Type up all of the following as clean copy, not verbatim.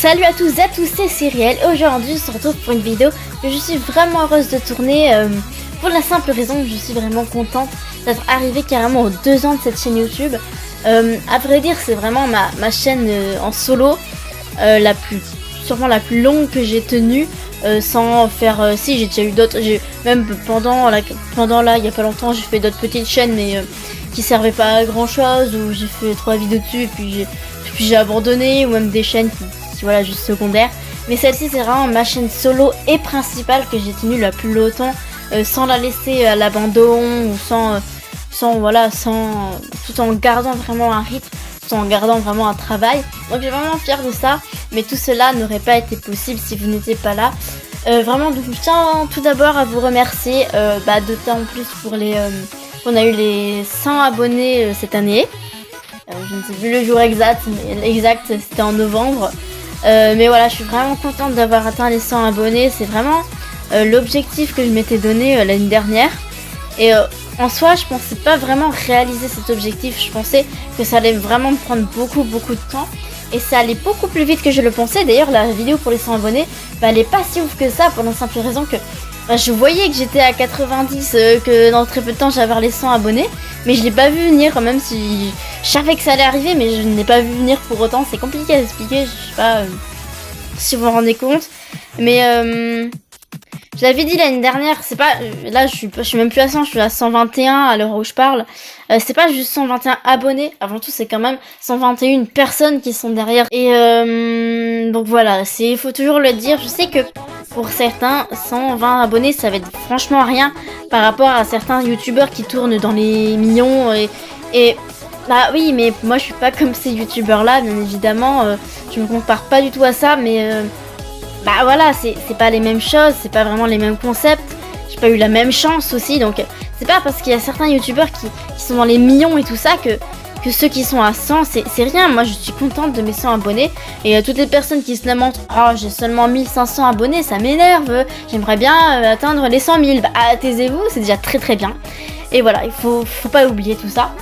Salut à tous et à tous, c'est Cyrielle. Aujourd'hui, on se retrouve pour une vidéo que je suis vraiment heureuse de tourner pour la simple raison que je suis vraiment contente d'être arrivée carrément aux 2 ans de cette chaîne YouTube. À vrai dire, c'est vraiment ma chaîne en solo, sûrement la plus longue que j'ai tenue, sans faire... si, j'ai déjà eu d'autres, même pendant là, il y a pas longtemps, j'ai fait d'autres petites chaînes, mais qui servaient pas à grand chose, où j'ai fait 3 vidéos dessus, et puis j'ai abandonné, ou même des chaînes qui voilà, juste secondaires. Mais celle-ci, c'est vraiment ma chaîne solo et principale que j'ai tenue la plus longtemps, sans la laisser à l'abandon, ou tout en gardant vraiment un rythme, tout en gardant vraiment un travail. Donc je suis vraiment fière de ça, mais tout cela n'aurait pas été possible si vous n'étiez pas là. Vraiment, donc, je tiens tout d'abord à vous remercier, d'autant plus pour on a eu les 100 abonnés cette année. Je ne sais plus le jour exact, mais c'était en novembre. Mais voilà, je suis vraiment contente d'avoir atteint les 100 abonnés. C'est vraiment l'objectif que je m'étais donné l'année dernière. Et en soi, je pensais pas vraiment réaliser cet objectif. Je pensais que ça allait vraiment me prendre beaucoup de temps. Et ça allait beaucoup plus vite que je le pensais. D'ailleurs, la vidéo pour les 100 abonnés, elle est pas si ouf que ça, pour la simple raison que je voyais que j'étais à 90, que dans très peu de temps j'allais avoir les 100 abonnés. Mais je l'ai pas vu venir, même si je savais que ça allait arriver, mais je ne l'ai pas vu venir pour autant. C'est compliqué à expliquer, je sais pas si vous vous rendez compte. Mais je l'avais dit l'année dernière, c'est pas... là je suis même plus à 100, je suis à 121 à l'heure où je parle. C'est pas juste 121 abonnés, avant tout c'est quand même 121 personnes qui sont derrière. Et donc voilà, il faut toujours le dire. Je sais que pour certains, 120 abonnés ça va être franchement rien par rapport à certains youtubeurs qui tournent dans les millions. Et bah oui, mais moi je suis pas comme ces youtubeurs là, bien évidemment. Je me compare pas du tout à ça, mais bah voilà, c'est pas les mêmes choses, c'est pas vraiment les mêmes concepts. J'ai pas eu la même chance aussi, donc c'est pas parce qu'il y a certains youtubeurs qui sont dans les millions et tout ça que ceux qui sont à 100, c'est rien. Moi je suis contente de mes 100 abonnés. Et toutes les personnes qui se lamentent, oh j'ai seulement 1500 abonnés, ça m'énerve, j'aimerais bien atteindre les 100 000. Bah taisez-vous, c'est déjà très bien. Et voilà, il faut pas oublier tout ça.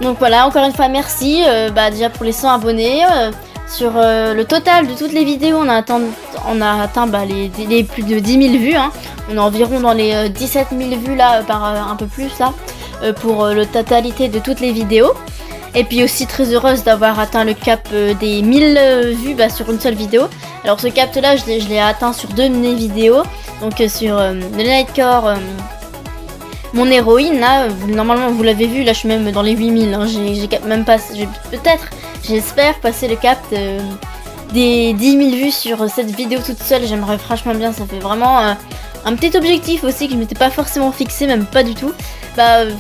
Donc voilà, encore une fois merci déjà pour les 100 abonnés. Sur le total de toutes les vidéos, on a atteint les plus de 10 000 vues. Hein. On est environ dans les 17 000 vues là, par un peu plus là, pour la totalité de toutes les vidéos. Et puis aussi très heureuse d'avoir atteint le cap des 1000 vues sur une seule vidéo. Alors ce cap là, je l'ai atteint sur 2 de mes vidéos. Donc sur le Nightcore, mon héroïne là, normalement vous l'avez vu, là je suis même dans les 8000. Hein. J'espère passer le cap des 10 000 vues sur cette vidéo toute seule. J'aimerais franchement bien, ça fait vraiment un petit objectif aussi que je m'étais pas forcément fixé, même pas du tout.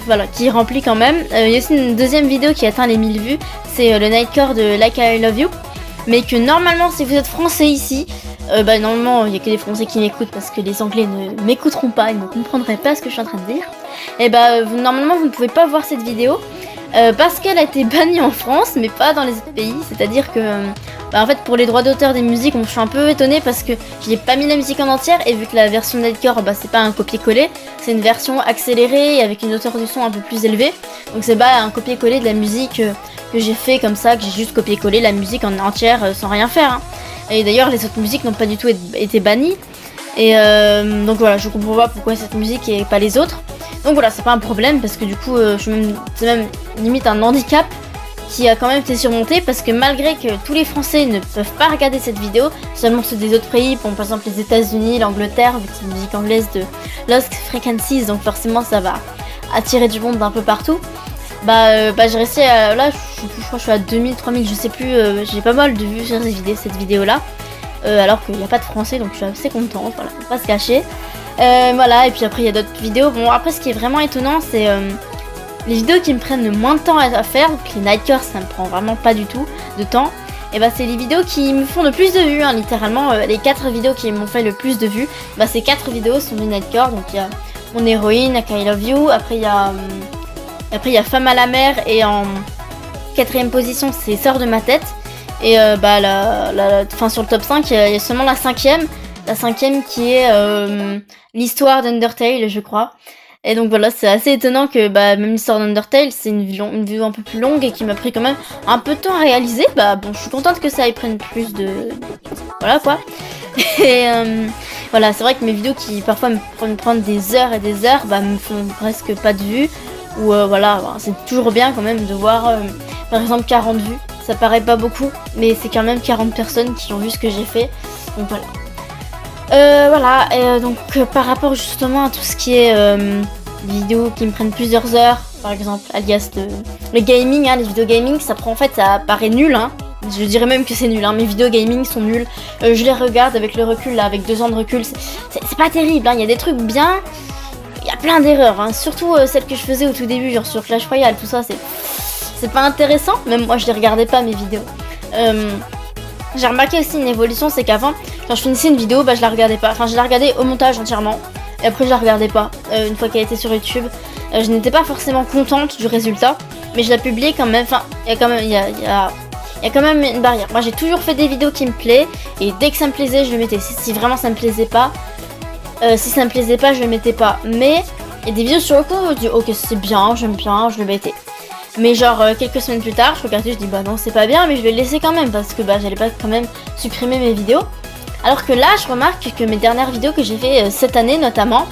Voilà, qui remplit quand même. Il y a aussi une deuxième vidéo qui atteint les 1000 vues, c'est le Nightcore de Like I Love You. Mais que normalement, si vous êtes français ici, normalement il y a que les français qui m'écoutent parce que les anglais ne m'écouteront pas, ils ne comprendraient pas ce que je suis en train de dire. Et normalement vous ne pouvez pas voir cette vidéo. Parce qu'elle a été bannie en France, mais pas dans les autres pays. C'est-à-dire que, en fait, pour les droits d'auteur des musiques, je suis un peu étonnée parce que je n'ai pas mis la musique en entière. Et vu que la version Nightcore, c'est pas un copier-coller, c'est une version accélérée avec une hauteur du son un peu plus élevée. Donc c'est pas un copier-coller de la musique que j'ai fait comme ça, que j'ai juste copié-collé la musique en entière sans rien faire. Hein. Et d'ailleurs, les autres musiques n'ont pas du tout été bannies. Et donc voilà, je comprends pas pourquoi cette musique et pas les autres. Donc voilà, c'est pas un problème parce que du coup, c'est même limite un handicap qui a quand même été surmonté parce que malgré que tous les Français ne peuvent pas regarder cette vidéo, seulement ceux des autres pays, par exemple les États-Unis, l'Angleterre, vu que c'est une musique anglaise de Lost Frequencies, donc forcément ça va attirer du monde d'un peu partout. J'ai réussi à... Là, je crois que je suis à 2000, 3000, je sais plus, j'ai pas mal de vues sur cette vidéo-là. Alors qu'il n'y a pas de français, donc je suis assez contente, voilà, faut pas se cacher. Voilà, et puis après il y a d'autres vidéos. Bon, après ce qui est vraiment étonnant, c'est les vidéos qui me prennent le moins de temps à faire. Donc les Nightcore, ça me prend vraiment pas du tout de temps. Et c'est les vidéos qui me font le plus de vues, hein, littéralement. Les 4 vidéos qui m'ont fait le plus de vues, ces 4 vidéos sont les Nightcore. Donc il y a mon héroïne, Like I Love You. Après il y a Femme à la mer, et en 4ème position c'est Sœur de ma tête. Et sur le top 5, il y a seulement la 5ème. La 5ème qui est l'histoire d'Undertale, je crois. Et donc voilà, c'est assez étonnant que même l'histoire d'Undertale, c'est une vidéo un peu plus longue et qui m'a pris quand même un peu de temps à réaliser. Bon, je suis contente que ça ait prenne plus de... Voilà quoi. Et voilà, c'est vrai que mes vidéos qui parfois me prennent des heures et des heures, me font presque pas de vues. Ou voilà, c'est toujours bien quand même de voir par exemple 40 vues. Ça paraît pas beaucoup, mais c'est quand même 40 personnes qui ont vu ce que j'ai fait. Donc voilà. Voilà, et donc par rapport justement à tout ce qui est vidéos qui me prennent plusieurs heures, par exemple, alias le gaming, les vidéos gaming, ça prend en fait, ça paraît nul, je dirais même que c'est nul, mes vidéos gaming sont nulles, je les regarde avec le recul, là, avec 2 ans de recul, c'est pas terrible, il y a des trucs bien, il y a plein d'erreurs, surtout celles que je faisais au tout début, genre sur Clash Royale, tout ça, c'est pas intéressant, même moi je les regardais pas mes vidéos. J'ai remarqué aussi une évolution, c'est qu'avant, quand je finissais une vidéo, je la regardais pas. Enfin, je la regardais au montage entièrement. Et après, je la regardais pas. Une fois qu'elle était sur YouTube, je n'étais pas forcément contente du résultat. Mais je la publiais quand même. Enfin, il y a quand même une barrière. Moi, j'ai toujours fait des vidéos qui me plaisent. Et dès que ça me plaisait, je le mettais. Si vraiment ça me plaisait pas, je le mettais pas. Mais il y a des vidéos sur le coup où je dis, ok, c'est bien, j'aime bien, je le mettais. Mais genre quelques semaines plus tard, je regardais, je dis non c'est pas bien, mais je vais le laisser quand même parce que j'allais pas quand même supprimer mes vidéos. Alors que là, je remarque que mes dernières vidéos que j'ai fait cette année notamment,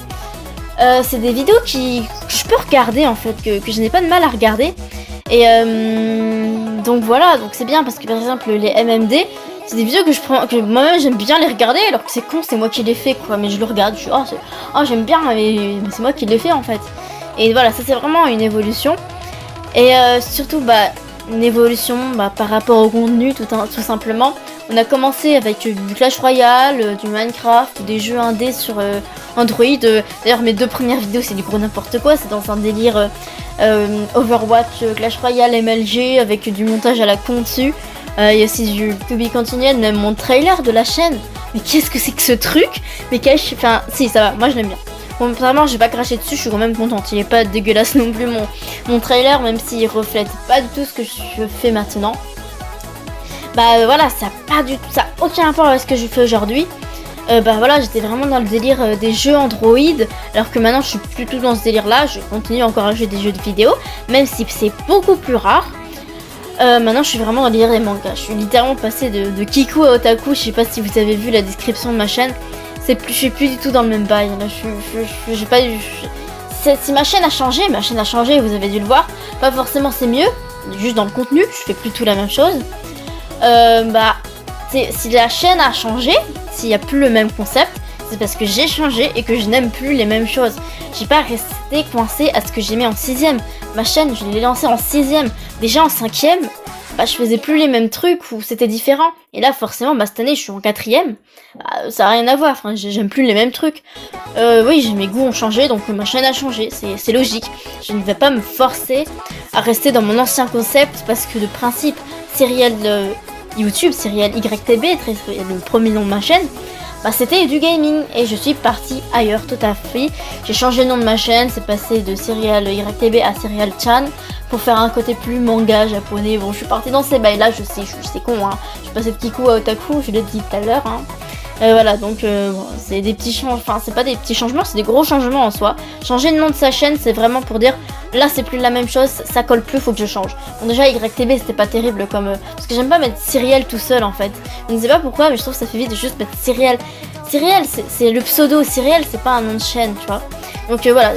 c'est des vidéos que je peux regarder en fait, que je n'ai pas de mal à regarder. Et donc voilà, donc c'est bien parce que par exemple les MMD, c'est des vidéos que moi-même j'aime bien les regarder, alors que c'est con, c'est moi qui les fais quoi, mais je le regarde, je suis j'aime bien, mais c'est moi qui les fais en fait. Et voilà, ça c'est vraiment une évolution. Et surtout une évolution par rapport au contenu tout simplement. On a commencé avec du Clash Royale, du Minecraft, des jeux indés sur Android. D'ailleurs mes 2 premières vidéos c'est du gros n'importe quoi, c'est dans un délire Overwatch, Clash Royale, MLG avec du montage à la con dessus. Il y a aussi du To Be Continued, même mon trailer de la chaîne. Mais qu'est-ce que c'est que ce truc? Mais enfin si ça va, moi je l'aime bien. Bon, vraiment, j'ai pas craché dessus, je suis quand même contente. Il est pas dégueulasse non plus mon trailer, même s'il reflète pas du tout ce que je fais maintenant. Voilà, ça a aucun rapport avec ce que je fais aujourd'hui. Voilà, j'étais vraiment dans le délire des jeux Android, alors que maintenant je suis plus tout dans ce délire là. Je continue encore à jouer des jeux de vidéo, même si c'est beaucoup plus rare. Maintenant je suis vraiment dans le délire des mangas. Je suis littéralement passée de Kiku à Otaku. Je sais pas si vous avez vu la description de ma chaîne. Je suis plus du tout dans le même bail. Là, j'ai pas eu. Si ma chaîne a changé, vous avez dû le voir. Pas forcément c'est mieux, juste dans le contenu, je fais plus tout la même chose. Si la chaîne a changé, s'il n'y a plus le même concept, c'est parce que j'ai changé et que je n'aime plus les mêmes choses. J'ai pas resté coincée à ce que j'aimais en 6ème. Ma chaîne, je l'ai lancée en 6ème. Déjà en 5ème, je faisais plus les mêmes trucs ou c'était différent. Et là, forcément, cette année, je suis en 4ème. Ça n'a rien à voir. Enfin, j'aime plus les mêmes trucs. Oui, mes goûts ont changé, donc ma chaîne a changé. C'est logique. Je ne vais pas me forcer à rester dans mon ancien concept parce que de principe, Serial YouTube, Serial YTB, le premier nom de ma chaîne, c'était du gaming et je suis partie ailleurs tout à fait. J'ai changé le nom de ma chaîne, c'est passé de Serial YTB à Serial Chan pour faire un côté plus manga japonais. Bon, je suis partie dans ces bails là, je sais con, je suis passée de Kiku à Otaku, je l'ai dit tout à l'heure. Voilà, donc c'est des petits changements, enfin c'est pas des petits changements, c'est des gros changements en soi. Changer le nom de sa chaîne, c'est vraiment pour dire là c'est plus la même chose, ça colle plus, faut que je change. Bon déjà YTB c'était pas terrible comme parce que j'aime pas mettre Serial tout seul en fait. Je ne sais pas pourquoi, mais je trouve que ça fait vite de juste mettre Serial. Serial c'est le pseudo, Serial c'est pas un nom de chaîne, tu vois. Donc voilà,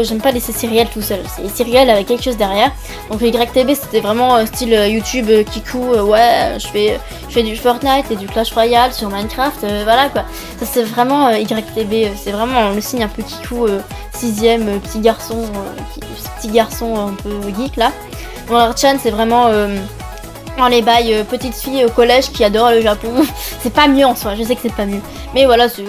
j'aime pas laisser Serial tout seul, c'est Serial avec quelque chose derrière. Donc YTB c'était vraiment style YouTube Kiku, ouais je fais du Fortnite et du Clash Royale sur Minecraft, voilà quoi. Ça c'est vraiment YTB, c'est vraiment le signe un peu Kiku, 6ème, petit garçon un peu geek là. Bon alors Chan c'est vraiment dans les bails petite fille au collège qui adore le Japon. C'est pas mieux en soi, je sais que c'est pas mieux. Mais voilà, c'est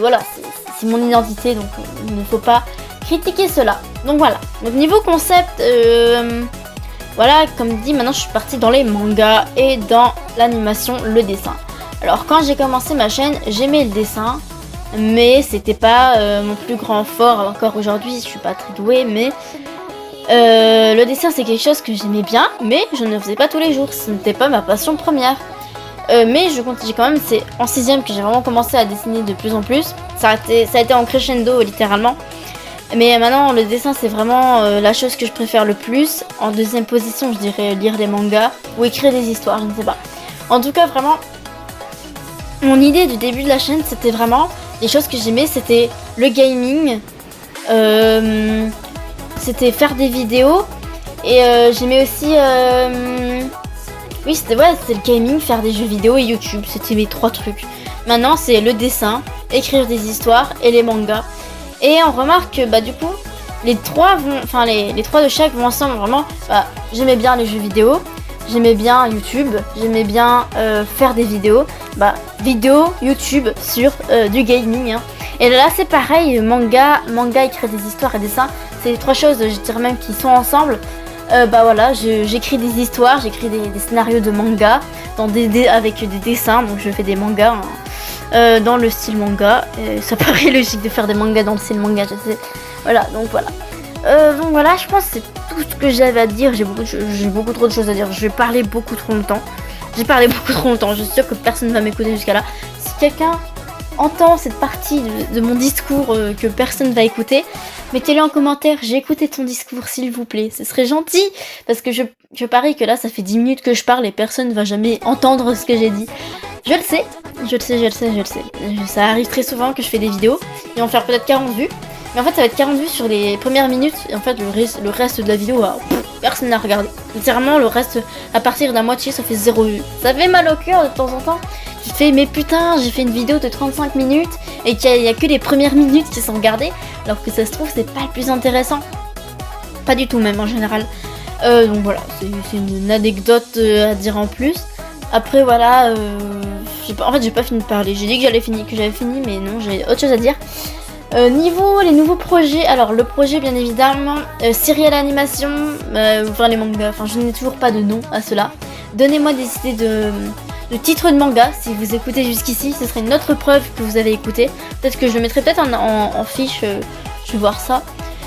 mon identité, donc il ne faut pas critiquer cela. Donc voilà, donc niveau concept, voilà, comme dit, maintenant je suis partie dans les mangas et dans l'animation, le dessin. Alors quand j'ai commencé ma chaîne, j'aimais le dessin, mais c'était pas mon plus grand fort. Encore aujourd'hui, je suis pas très douée, mais le dessin c'est quelque chose que j'aimais bien, mais je ne le faisais pas tous les jours, ce n'était pas ma passion première. Mais j'ai quand même, c'est en 6ème que j'ai vraiment commencé à dessiner de plus en plus. Ça a été en crescendo littéralement. Mais maintenant, le dessin, c'est vraiment la chose que je préfère le plus. En deuxième position, je dirais lire des mangas ou écrire des histoires, je ne sais pas. En tout cas, vraiment, mon idée du début de la chaîne, c'était vraiment les choses que j'aimais, c'était le gaming, c'était faire des vidéos et j'aimais aussi, oui, c'était le gaming, faire des jeux vidéo et YouTube, c'était mes 3 trucs. Maintenant, c'est le dessin, écrire des histoires et les mangas. Et on remarque que du coup, les 3 vont, enfin les 3 de chaque vont ensemble vraiment. J'aimais bien les jeux vidéo, j'aimais bien YouTube, j'aimais bien faire des vidéos. Vidéo, YouTube sur du gaming. Hein. Et là c'est pareil, manga, écrire des histoires et dessin, c'est les 3 choses, je dirais même, qui sont ensemble. Voilà, j'écris des histoires, j'écris des scénarios de manga avec des dessins, donc je fais des mangas. Hein. Dans le style manga, ça paraît logique de faire des mangas dans le style manga, je sais. Voilà, donc voilà. Je pense que c'est tout ce que j'avais à dire. J'ai beaucoup trop de choses à dire. Je vais parler beaucoup trop longtemps. J'ai parlé beaucoup trop longtemps. Je suis sûre que personne ne va m'écouter jusqu'à là. Si quelqu'un entend cette partie de mon discours que personne ne va écouter, mettez-le en commentaire. J'ai écouté ton discours, s'il vous plaît. Ce serait gentil. Parce que je parie que là, ça fait 10 minutes que je parle et personne ne va jamais entendre ce que j'ai dit. Je le sais. Ça arrive très souvent que je fais des vidéos. Ils vont faire peut-être 40 vues. Mais en fait, ça va être 40 vues sur les premières minutes. Et en fait, le reste de la vidéo, personne n'a regardé. Littéralement, le reste, à partir d'un moitié, ça fait 0 vues. Ça fait mal au cœur de temps en temps. Tu te fais, mais putain, j'ai fait une vidéo de 35 minutes. Et qu'il y a que les premières minutes qui sont regardées. Alors que ça se trouve, c'est pas le plus intéressant. Pas du tout, même en général. Donc voilà, c'est une anecdote à dire en plus. Après, voilà. En fait, j'ai pas fini de parler. J'ai dit que j'avais fini, mais non, j'ai autre chose à dire. Niveau les nouveaux projets, alors le projet bien évidemment, série à l'animation, les mangas, je n'ai toujours pas de nom à cela. Donnez-moi des idées de titres de manga, si vous écoutez jusqu'ici, ce serait une autre preuve que vous avez écouté. Peut-être que je le mettrai peut-être en fiche, je vais voir ça.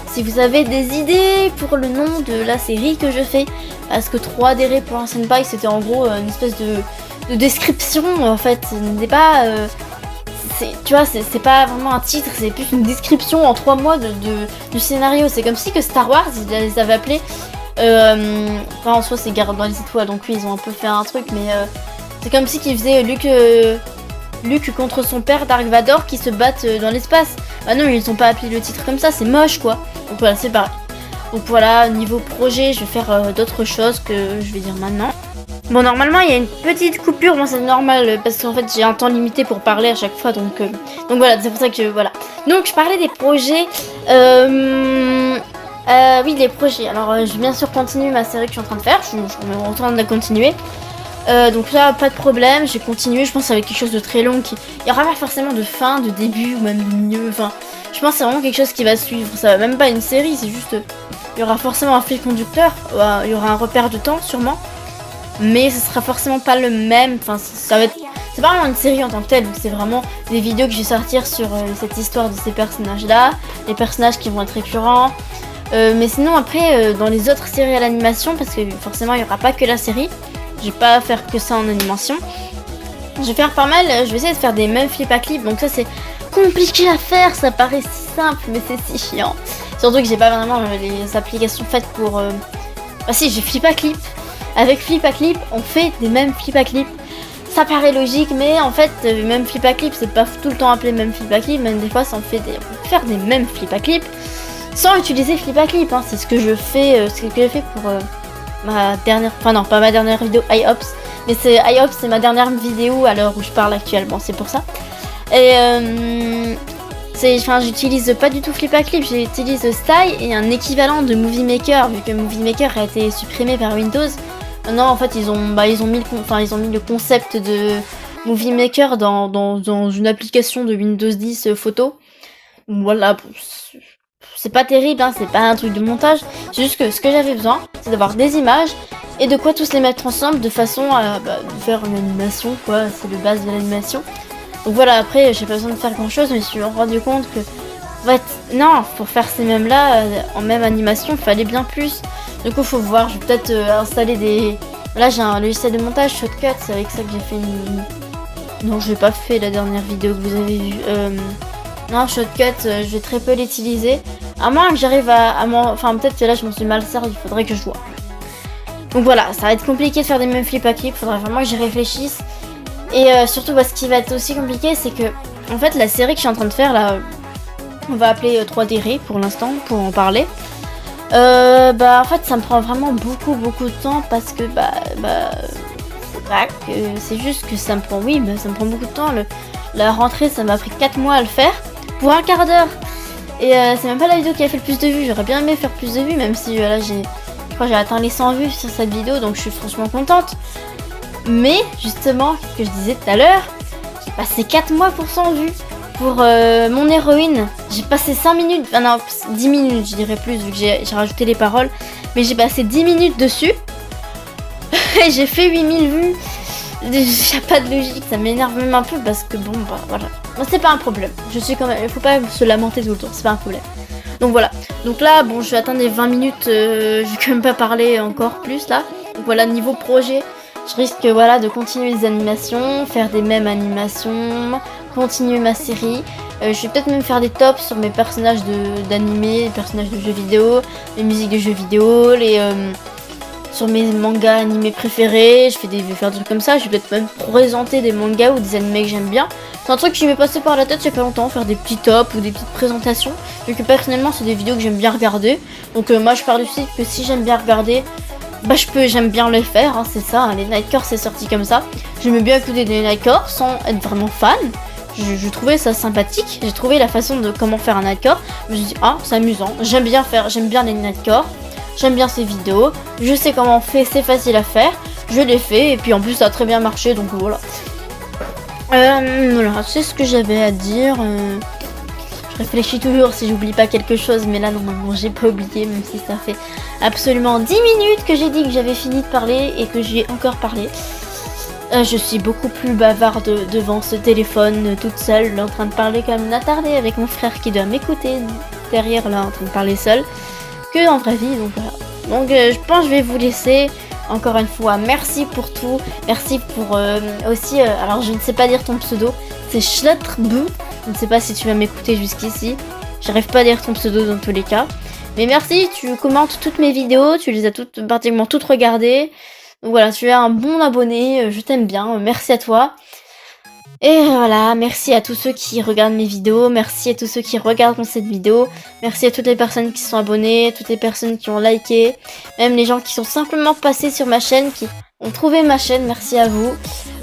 Si vous avez des idées pour le nom de la série que je fais, parce que 3D pour un senpai, c'était en gros une espèce de description, en fait, ce n'était pas... c'est pas vraiment un titre, c'est plus une description en 3 mots du scénario. C'est comme si que Star Wars, ils les avaient appelés... en soi, c'est Garde dans les étoiles, donc oui, ils ont un peu fait un truc, mais c'est comme si qu'ils faisaient Luke contre son père, Dark Vador, qui se battent dans l'espace. Non, ils ont pas appelé le titre comme ça, c'est moche, quoi. Donc voilà, c'est pareil. Donc voilà, niveau projet, je vais faire d'autres choses que je vais dire maintenant. Bon, normalement, il y a une petite coupure, bon, c'est normal, parce qu'en fait, j'ai un temps limité pour parler à chaque fois, donc voilà, c'est pour ça que, voilà. Donc, je parlais des projets, oui, les projets. Alors, je vais bien sûr continuer ma série que je suis en train de faire, je suis en train de la continuer. Donc là, pas de problème, j'ai continué, je pense avec quelque chose de très long, il n'y aura pas forcément de fin, de début, ou même de milieu, je pense que c'est vraiment quelque chose qui va suivre, ça va même pas une série, c'est juste, il y aura forcément un fil conducteur, il y aura un repère de temps, sûrement. Mais ce sera forcément pas le même, ça va être... C'est pas vraiment une série en tant que telle, c'est vraiment des vidéos que je vais sortir sur cette histoire de ces personnages-là, les personnages qui vont être récurrents. Mais sinon après, dans les autres séries à l'animation, parce que forcément il n'y aura pas que la série, je vais pas faire que ça en animation. Je vais faire pas mal, je vais essayer de faire des mêmes flip à clip, donc ça c'est compliqué à faire, ça paraît si simple, mais c'est si chiant. Surtout que j'ai pas vraiment les applications faites pour... si, j'ai flip à clip. Avec flip à clip, on fait des mêmes flip à clip. Ça paraît logique, mais en fait, même flip à clip, c'est pas tout le temps appelé même flip à clip. Même des fois, on peut faire des mêmes flip à clip sans utiliser flip à clip. Hein. C'est ce que je fais, pour ma dernière, non, pas ma dernière vidéo IOPS, mais c'est IOPS, c'est ma dernière vidéo à l'heure où je parle actuellement. C'est pour ça. Et j'utilise pas du tout flip à clip, j'utilise Style et un équivalent de Movie Maker, vu que Movie Maker a été supprimé par Windows. Maintenant, en fait, ils ont mis le concept de Movie Maker dans une application de Windows 10 photo. Voilà, c'est pas terrible, hein, c'est pas un truc de montage. C'est juste que ce que j'avais besoin, c'est d'avoir des images et de quoi tous les mettre ensemble de façon à faire une animation, quoi. C'est le base de l'animation. Donc voilà, après, j'ai pas besoin de faire grand chose, mais je me suis rendu compte que, en fait, non, pour faire ces mêmes-là, en même animation, il fallait bien plus. Du coup, faut voir, je vais peut-être installer des... Là, j'ai un logiciel de montage, Shotcut, c'est avec ça que j'ai fait une... Non, je l'ai pas fait la dernière vidéo que vous avez vue. Non, Shotcut, je vais très peu l'utiliser. À moins que j'arrive enfin peut-être que là je m'en suis mal servi, il faudrait que je vois. Donc voilà, ça va être compliqué de faire des mêmes flips à clip, faudrait vraiment que j'y réfléchisse. Et surtout, ce qui va être aussi compliqué, c'est que, en fait, la série que je suis en train de faire, là, on va appeler 3D Ré pour l'instant, pour en parler. En fait, ça me prend vraiment beaucoup de temps parce que, c'est juste que ça me prend, ça me prend beaucoup de temps. La rentrée, ça m'a pris 4 mois à le faire pour un quart d'heure. Et c'est même pas la vidéo qui a fait le plus de vues. J'aurais bien aimé faire plus de vues, même si là, je crois que j'ai atteint les 100 vues sur cette vidéo, donc je suis franchement contente. Mais justement, ce que je disais tout à l'heure, j'ai passé 4 mois pour 100 vues. Pour mon héroïne, j'ai passé 5 minutes, non, 10 minutes, je dirais plus, vu que j'ai rajouté les paroles. Mais j'ai passé 10 minutes dessus. Et j'ai fait 8000 vues. Il n'y a pas de logique, ça m'énerve même un peu parce que voilà. C'est pas un problème. Je suis quand même, il faut pas se lamenter tout le temps, c'est pas un problème. Donc voilà. Donc là, je vais atteindre les 20 minutes, je vais quand même pas parler encore plus là. Donc voilà, niveau projet, je risque de continuer les animations, faire des mêmes animations, continuer ma série. Je vais peut-être même faire des tops sur mes personnages d'animés, les personnages de jeux vidéo, les musiques de jeux vidéo, sur mes mangas animés préférés. Je vais faire des trucs comme ça. Je vais peut-être même présenter des mangas ou des animés que j'aime bien. C'est un truc qui m'est passé par la tête il y a pas longtemps, faire des petits tops ou des petites présentations. Vu que personnellement c'est des vidéos que j'aime bien regarder. Donc moi je pars du site que si j'aime bien regarder, j'aime bien les faire, c'est ça, les Nightcore c'est sorti comme ça. J'aimais bien écouter des Nightcore sans être vraiment fan. Je trouvais ça sympathique, j'ai trouvé la façon de comment faire un Nightcore. Je me suis dit, c'est amusant, j'aime bien les Nightcore, j'aime bien ces vidéos, je sais comment on fait, c'est facile à faire, je l'ai fait et puis en plus ça a très bien marché, donc voilà. Voilà, c'est ce que j'avais à dire. Je réfléchis toujours si j'oublie pas quelque chose, mais là normalement j'ai pas oublié, même si ça fait absolument 10 minutes que j'ai dit que j'avais fini de parler et que j'ai encore parlé. Je suis beaucoup plus bavarde devant ce téléphone, toute seule, en train de parler comme une attardée avec mon frère qui doit m'écouter derrière là, en train de parler seul, que en vraie vie, donc voilà. Donc je pense que je vais vous laisser. Encore une fois, merci pour tout, merci pour aussi, alors je ne sais pas dire ton pseudo, c'est Schlatterbu. Je ne sais pas si tu vas m'écouter jusqu'ici. J'arrive pas à lire ton pseudo dans tous les cas. Mais merci, tu commentes toutes mes vidéos, tu les as pratiquement toutes regardées. Donc voilà, tu es un bon abonné, je t'aime bien, merci à toi. Et voilà, merci à tous ceux qui regardent mes vidéos, merci à tous ceux qui regardent cette vidéo, merci à toutes les personnes qui sont abonnées, toutes les personnes qui ont liké, même les gens qui sont simplement passés sur ma chaîne, qui ont trouvé ma chaîne, merci à vous.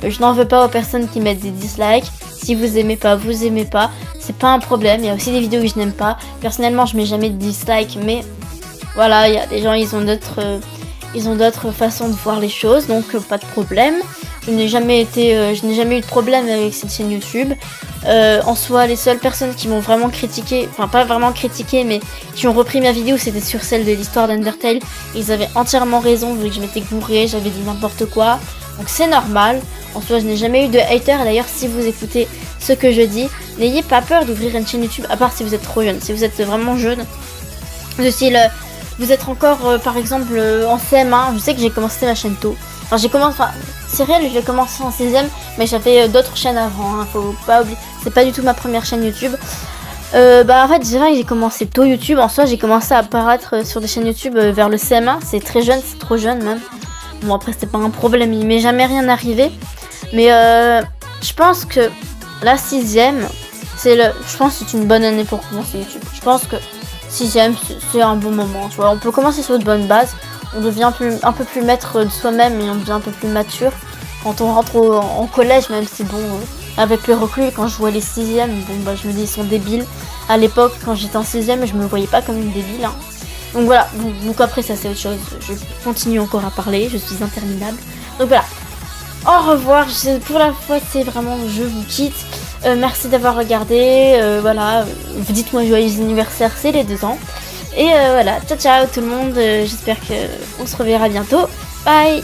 Je n'en veux pas aux personnes qui mettent des dislikes. Si vous aimez pas, vous aimez pas, c'est pas un problème. Il y a aussi des vidéos que je n'aime pas. Personnellement, je mets jamais de dislike, mais voilà, il y a des gens, ils ont d'autres façons de voir les choses, donc pas de problème. Je n'ai jamais eu de problème avec cette chaîne YouTube. En soi, les seules personnes qui m'ont vraiment critiqué, enfin pas vraiment critiqué, mais qui ont repris ma vidéo, c'était sur celle de l'histoire d'Undertale. Ils avaient entièrement raison, vu que je m'étais gourée, j'avais dit n'importe quoi. Donc c'est normal. En soi, je n'ai jamais eu de hater. Et d'ailleurs, si vous écoutez ce que je dis, n'ayez pas peur d'ouvrir une chaîne YouTube, à part si vous êtes trop jeune. Si vous êtes vraiment jeune, vous êtes encore, par exemple, en CM1. Je sais que j'ai commencé ma chaîne tôt. C'est réel, je l'ai commencé en 6ème, mais j'avais d'autres chaînes avant, faut pas oublier. C'est pas du tout ma première chaîne YouTube. En fait, c'est vrai que j'ai commencé tôt YouTube. En soi, j'ai commencé à apparaître sur des chaînes YouTube vers le CM1. C'est très jeune, c'est trop jeune même. Bon, après, c'est pas un problème, il m'est jamais rien arrivé. Mais je pense que la 6ème, je pense que c'est une bonne année pour commencer YouTube. Je pense que 6ème, c'est un bon moment. Tu vois, on peut commencer sur de bonnes bases. On devient un peu plus maître de soi-même et on devient un peu plus mature. Quand on rentre en collège, même si avec le recul, quand je vois les 6ème, je me dis ils sont débiles. À l'époque, quand j'étais en 6ème, je me voyais pas comme une débile. Donc voilà, donc après ça c'est autre chose. Je continue encore à parler, je suis interminable. Donc voilà, au revoir. Pour la fois, c'est vraiment, je vous quitte. Merci d'avoir regardé. Voilà, dites-moi joyeux anniversaire, c'est les 2 ans. Et voilà, ciao ciao tout le monde, j'espère qu'on se reverra bientôt. Bye.